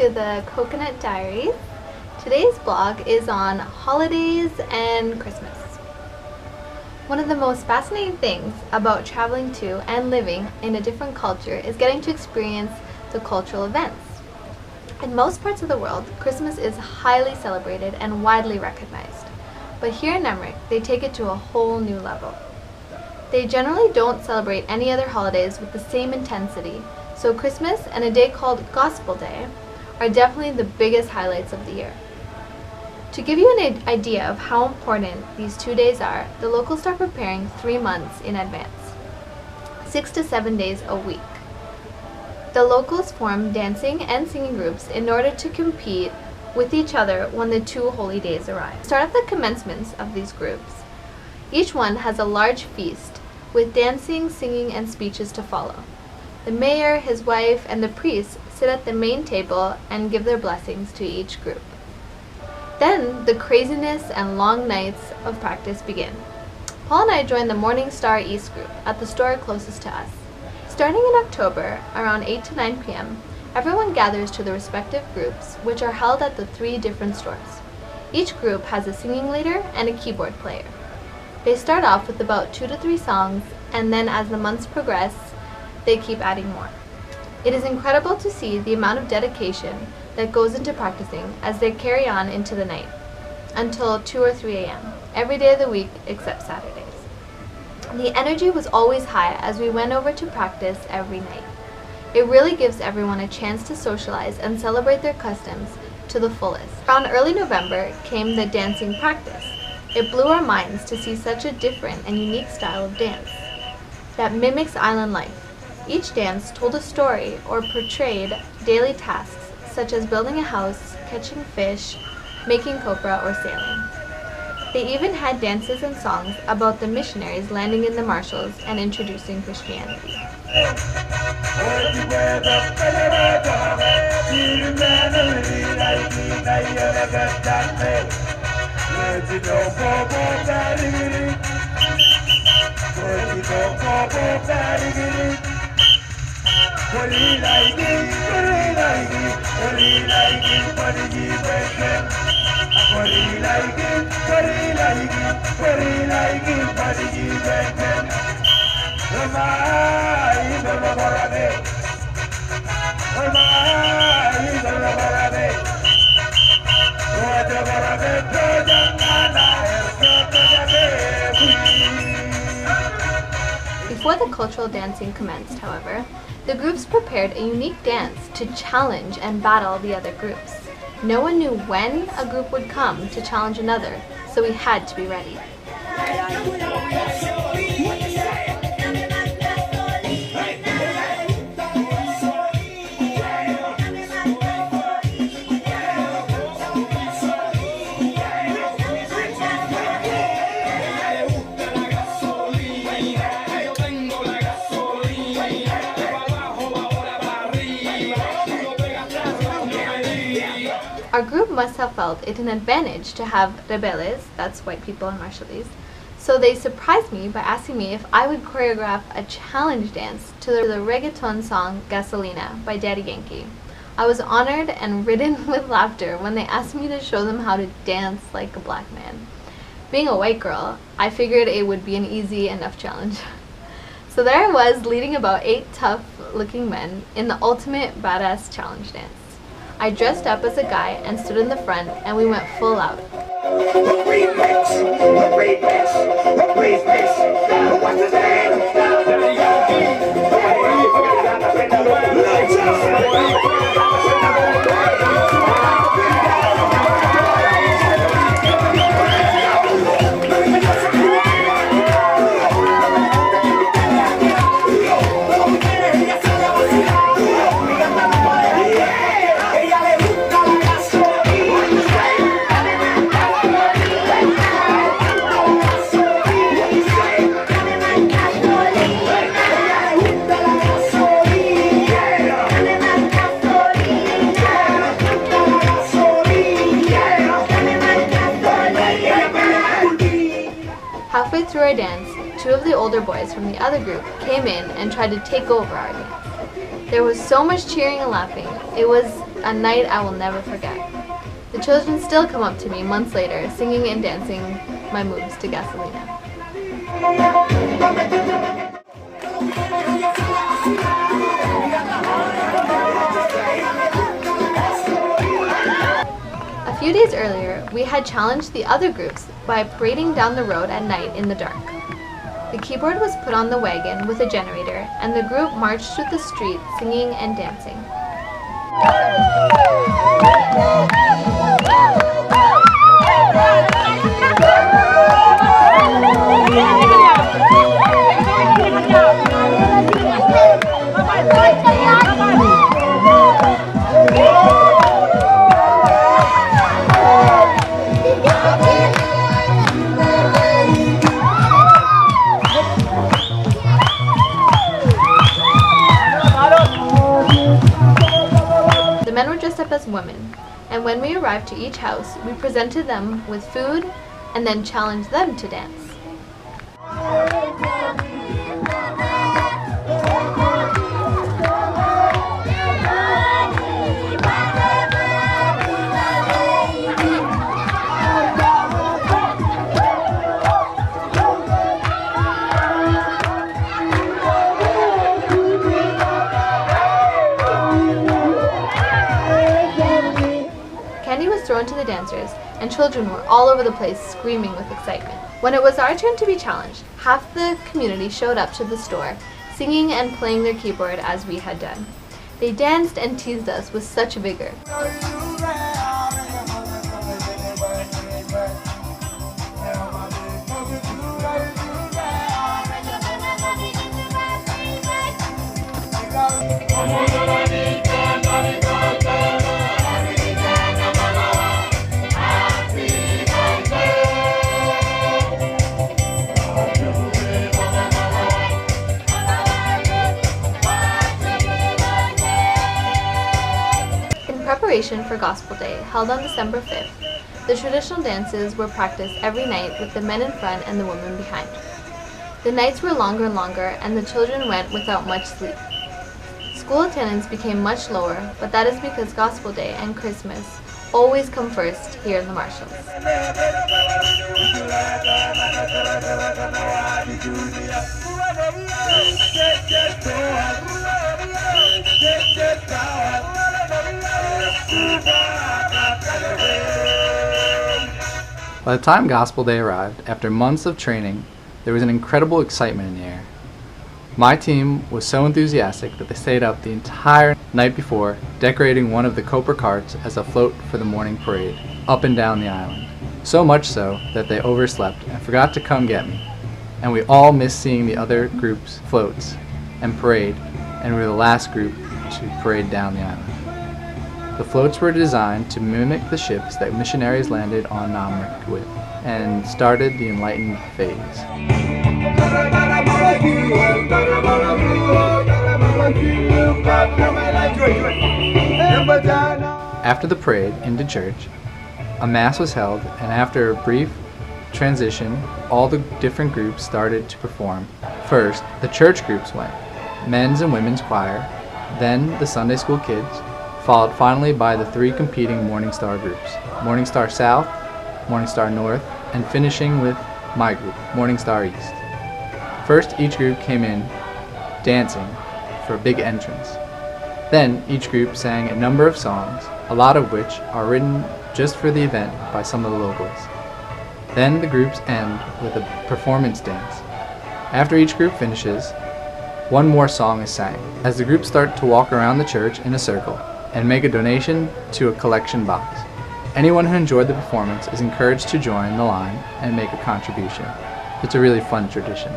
to the Coconut Diaries. Today's vlog is on holidays and Christmas. One of the most fascinating things about traveling to and living in a different culture is getting to experience the cultural events. In most parts of the world, Christmas is highly celebrated and widely recognized. But here in Namdrik, they take it to a whole new level. They generally don't celebrate any other holidays with the same intensity, so Christmas and a day called Gospel Day are definitely the biggest highlights of the year. To give you an idea of how important these 2 days are, the locals start preparing 3 months in advance, 6 to 7 days a week. The locals form dancing and singing groups in order to compete with each other when the 2 holy days arrive. Start at the commencements of these groups. Each one has a large feast with dancing, singing, and speeches to follow. The mayor, his wife, and the priests sit at the main table and give their blessings to each group. Then the craziness and long nights of practice begin. Paul and I joined the Morning Star East group at the store closest to us. Starting in October, around 8 to 9 p.m., everyone gathers to the respective groups, which are held at the 3 different stores. Each group has a singing leader and a keyboard player. They start off with about 2 to 3 songs, and then as the months progress, they keep adding more. It is incredible to see the amount of dedication that goes into practicing as they carry on into the night, until 2 or 3 a.m., every day of the week except Saturdays. The energy was always high as we went over to practice every night. It really gives everyone a chance to socialize and celebrate their customs to the fullest. Around early November came the dancing practice. It blew our minds to see such a different and unique style of dance that mimics island life. Each dance told a story or portrayed daily tasks such as building a house, catching fish, making copra, or sailing. They even had dances and songs about the missionaries landing in the Marshalls and introducing Christianity. Before the cultural dancing commenced, however, the groups prepared a unique dance to challenge and battle the other groups. No one knew when a group would come to challenge another, so we had to be ready. Our group must have felt it an advantage to have rebelles, that's white people in Marshallese, so they surprised me by asking me if I would choreograph a challenge dance to the reggaeton song Gasolina by Daddy Yankee. I was honored and ridden with laughter when they asked me to show them how to dance like a black man. Being a white girl, I figured it would be an easy enough challenge. So there I was, leading about 8 tough-looking men in the ultimate badass challenge dance. I dressed up as a guy and stood in the front, and we went full out. Halfway through our dance, 2 of the older boys from the other group came in and tried to take over our dance. There was so much cheering and laughing. It was a night I will never forget. The children still come up to me months later, singing and dancing my moves to Gasolina. A few days earlier, we had challenged the other groups by parading down the road at night in the dark. The keyboard was put on the wagon with a generator, and the group marched through the street singing and dancing. The men were dressed up as women, and when we arrived to each house, we presented them with food and then challenged them to dance. Candy was thrown to the dancers, and children were all over the place screaming with excitement. When it was our turn to be challenged, half the community showed up to the store, singing and playing their keyboard as we had done. They danced and teased us with such vigor. In preparation for Gospel Day, held on December 5th, the traditional dances were practiced every night with the men in front and the women behind. The nights were longer and longer, and the children went without much sleep. School attendance became much lower, but that is because Gospel Day and Christmas always come first here in the Marshalls. By the time Gospel Day arrived, after months of training, there was an incredible excitement in the air. My team was so enthusiastic that they stayed up the entire night before, decorating one of the Copper carts as a float for the morning parade, up and down the island. So much so that they overslept and forgot to come get me, and we all missed seeing the other group's floats and parade, and we were the last group to parade down the island. The floats were designed to mimic the ships that missionaries landed on Namdrik with, and started the enlightened phase. After the parade into church, a mass was held, and after a brief transition, all the different groups started to perform. First, the church groups went, men's and women's choir, then the Sunday school kids, followed finally by the three competing Morning Star groups, Morning Star South, Morning Star North, and finishing with my group, Morning Star East. First, each group came in dancing for a big entrance. Then, each group sang a number of songs, a lot of which are written just for the event by some of the locals. Then the groups end with a performance dance. After each group finishes, one more song is sang, as the groups start to walk around the church in a circle and make a donation to a collection box. Anyone who enjoyed the performance is encouraged to join the line and make a contribution. It's a really fun tradition.